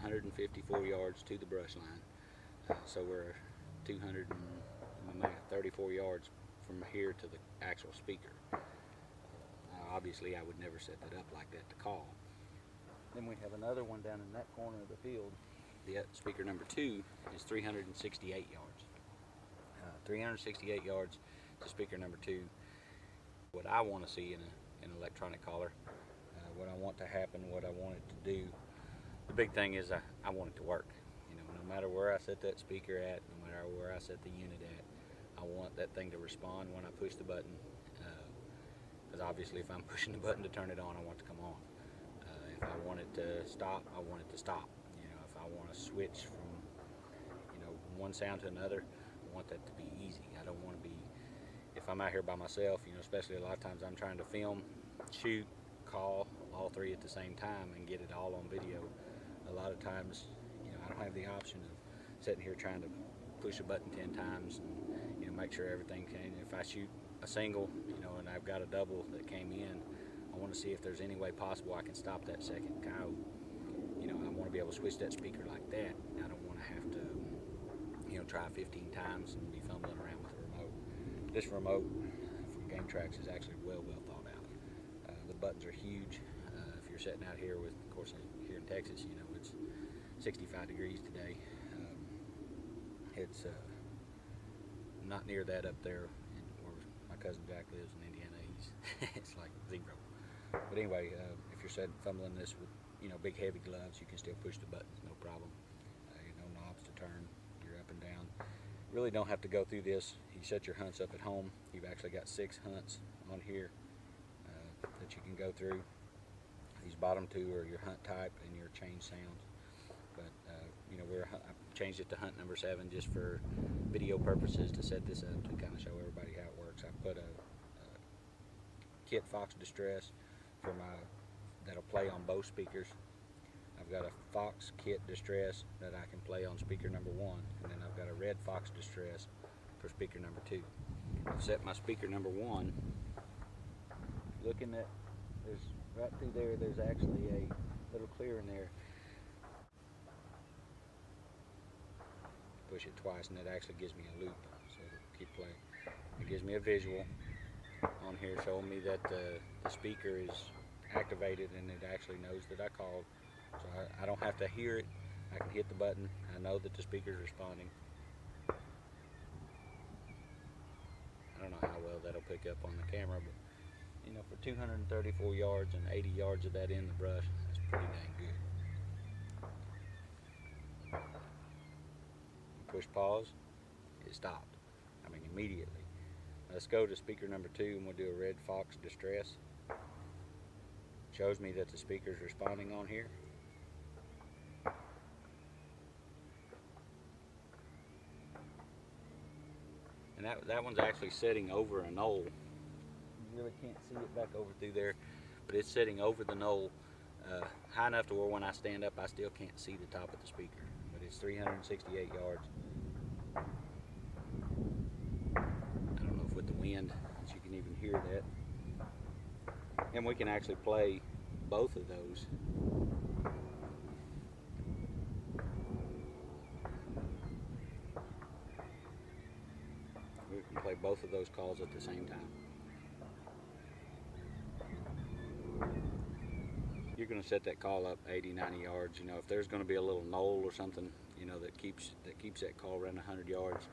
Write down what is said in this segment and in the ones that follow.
154 yards to the brush line. So we're 234 yards from here to the actual speaker. Obviously, I would never set that up like that to call. Then we have another one down in that corner of the field. The speaker number 2 is 368 yards. 368 yards to speaker number 2. What I want to see in an electronic caller, what I want to happen, what I want it to do. The big thing is I want it to work. You know, no matter where I set that speaker at, no matter where I set the unit at, I want that thing to respond when I push the button. Because obviously, if I'm pushing the button to turn it on, I want it to come on. If I want it to stop, I want it to stop. You know, if I want to switch from, you know, one sound to another, I want that to be easy. I don't want to be, if I'm out here by myself, you know, especially a lot of times I'm trying to film, shoot, call, all three at the same time and get it all on video. A lot of times, you know, I don't have the option of sitting here trying to push a button 10 times and, you know, make sure everything can. If I shoot a single, you know, and I've got a double that came in, I want to see if there's any way possible I can stop that second coyote. You know, I want to be able to switch that speaker like that. I don't want to have to, you know, try 15 times and be fumbling around with the remote. This remote from GameTraks is actually well thought out. The buttons are huge. If you're sitting out here with, of course, here in Texas, you know, it's 65 degrees today. It's not near that up there where my cousin Jack lives in Indiana. It's like 0. But anyway, if you're sitting fumbling this with, you know, big heavy gloves, you can still push the buttons, no problem. You know, knobs to turn, you're up and down. Really don't have to go through this. You set your hunts up at home. You've actually got 6 hunts on here that you can go through. These bottom 2 are your hunt type and your change sounds. But you know, I changed it to hunt number 7 just for video purposes, to set this up to kind of show everybody how it works. I put a kit Fox Distress for that'll play on both speakers. I've got a Fox kit Distress that I can play on speaker number 1, and then I've got a red Fox Distress for speaker number 2. I've set my speaker number 1. Looking at, there's right through there, there's actually a little clearing there. Push it twice and it actually gives me a loop, so it'll keep playing. It gives me a visual on here showing me that the speaker is activated and it actually knows that I called. So I don't have to hear it. I can hit the button. I know that the speaker is responding. I don't know how well that'll pick up on the camera, but you know, for 234 yards and 80 yards of that in the brush, that's pretty dang good. Push pause, it stopped. I mean, immediately. Let's go to speaker number 2 and we'll do a red Fox Distress. Shows me that the speaker is responding on here. And that one's actually sitting over a knoll. You really can't see it back over through there, but it's sitting over the knoll high enough to where when I stand up I still can't see the top of the speaker. But it's 368 yards. I don't know if with the wind that you can even hear that. And we can actually play both of those. We can play both of those calls at the same time. You're going to set that call up 80, 90 yards. You know, if there's going to be a little knoll or something, you know, that keeps that call around 100 yards,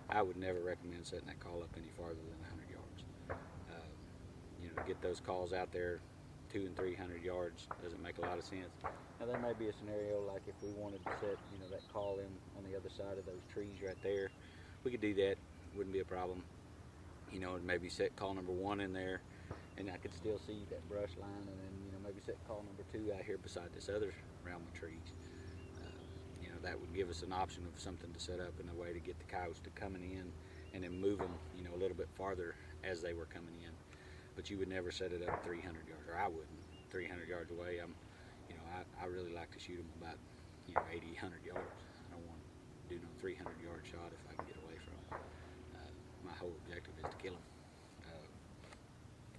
I would never recommend setting that call up any farther than 100 yards. You know, to get those calls out there 200 and 300 yards doesn't make a lot of sense. Now there may be a scenario like if we wanted to set, you know, that call in on the other side of those trees right there, we could do that. Wouldn't be a problem. You know, and maybe set call number 1 in there, and I could still see that brush line, and then, you know, maybe set call number 2 out here beside this other realm of trees. You know, that would give us an option of something to set up in a way to get the coyotes to coming in and then move them, you know, a little bit farther as they were coming in. But you would never set it up 300 yards, or I wouldn't. 300 yards away, you know, I really like to shoot them about, you know, 80, 100 yards. I don't want to do no 300-yard shot if I can get away from them. My whole objective is to kill them.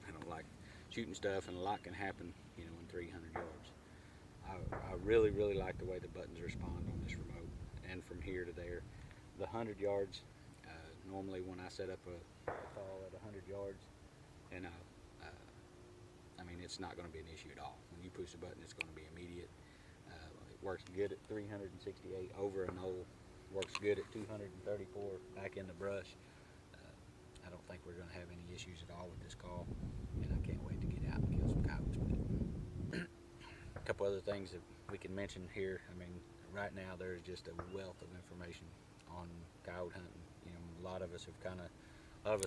I don't like shooting stuff, and a lot can happen, you know, in 300 yards. I really like the way the buttons respond on this remote, and from here to there. The 100 yards, normally when I set up a call at 100 yards, and I mean, it's not going to be an issue at all. When you push the button, it's going to be immediate. It works good at 368 over a knoll. Works good at 234 back in the brush. I don't think we're going to have any issues at all with this call, and I can't wait to get out and kill some coyotes with it. A couple other things that we can mention here. I mean, right now there's just a wealth of information on coyote hunting. You know, a lot of us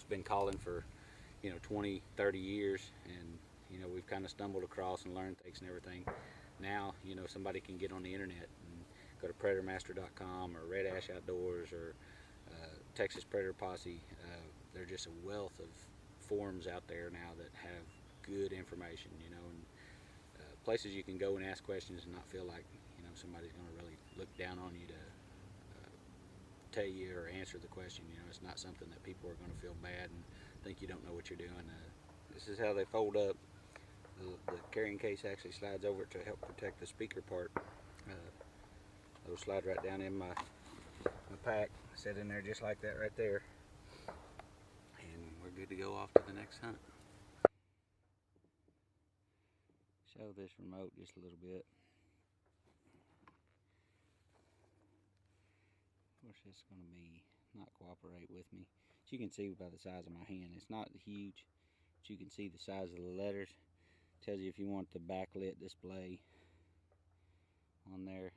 been calling for, 20, 30 years, and we've kind of stumbled across and learned things and everything. Now, somebody can get on the internet and go to predatormaster.com or Red Ash Outdoors or Texas Predator Posse. There's just a wealth of forums out there now that have good information, and places you can go and ask questions and not feel like, somebody's going to really look down on you to tell you or answer the question. It's not something that people are going to feel bad and think you don't know what you're doing. This is how they fold up. The carrying case actually slides over to help protect the speaker part. It'll slide right down in my pack, set in there just like that right there, and we're good to go off to the next hunt. Show this remote just a little bit. Of course, it's going to be not cooperate with me. As you can see by the size of my hand, it's not huge, but you can see the size of the letters. It tells you if you want the backlit display on there.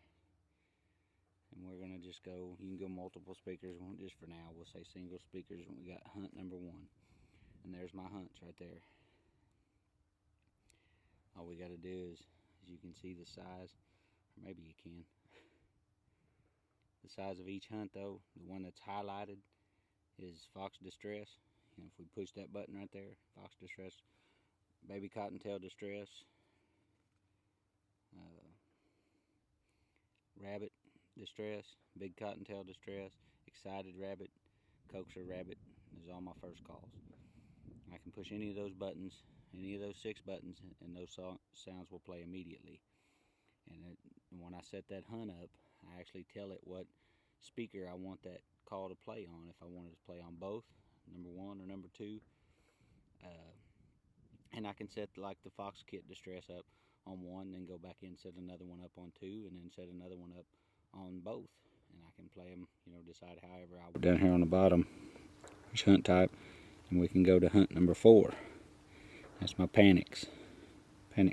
And we're going to just go, you can go multiple speakers. Just for now, we'll say single speakers. We got hunt number 1. And there's my hunts right there. All we got to do is you can see the size, or maybe you can. The size of each hunt though, the one that's highlighted is Fox Distress. If we push that button right there, Fox Distress, Baby Cottontail Distress, Rabbit Distress, Big Cottontail Distress, Excited Rabbit, Coaxer Rabbit. Those are all my first calls. I can push any of those buttons, any of those 6 buttons, and those sounds will play immediately. And when I set that hunt up, I actually tell it what speaker I want that call to play on. If I wanted to play on both, number 1 or number 2. And I can set like the Fox Kit Distress up on 1, then go back in, set another one up on 2, and then set another one up on both. And I can play them, decide however I want. Down here on the bottom, there's hunt type, and we can go to hunt number 4. That's my panic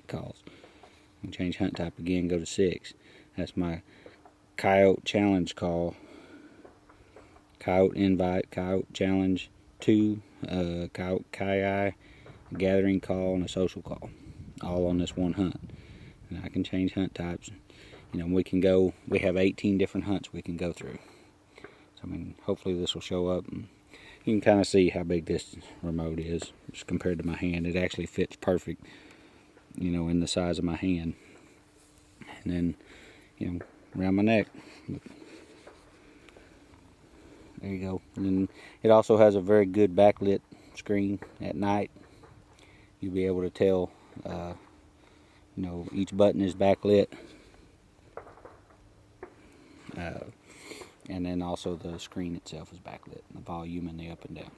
calls. I can change hunt type again, go to 6. That's my coyote challenge call, coyote invite, coyote challenge 2, coyote kai, gathering call, and a social call, all on this one hunt. And I can change hunt types. We have 18 different hunts we can go through. So I mean, hopefully this will show up, and you can kind of see how big this remote is just compared to my hand. It actually fits perfect, in the size of my hand. And then, around my neck. There you go. And then it also has a very good backlit screen at night. You'll be able to tell, each button is backlit. And then also the screen itself is backlit, the volume and the up and down.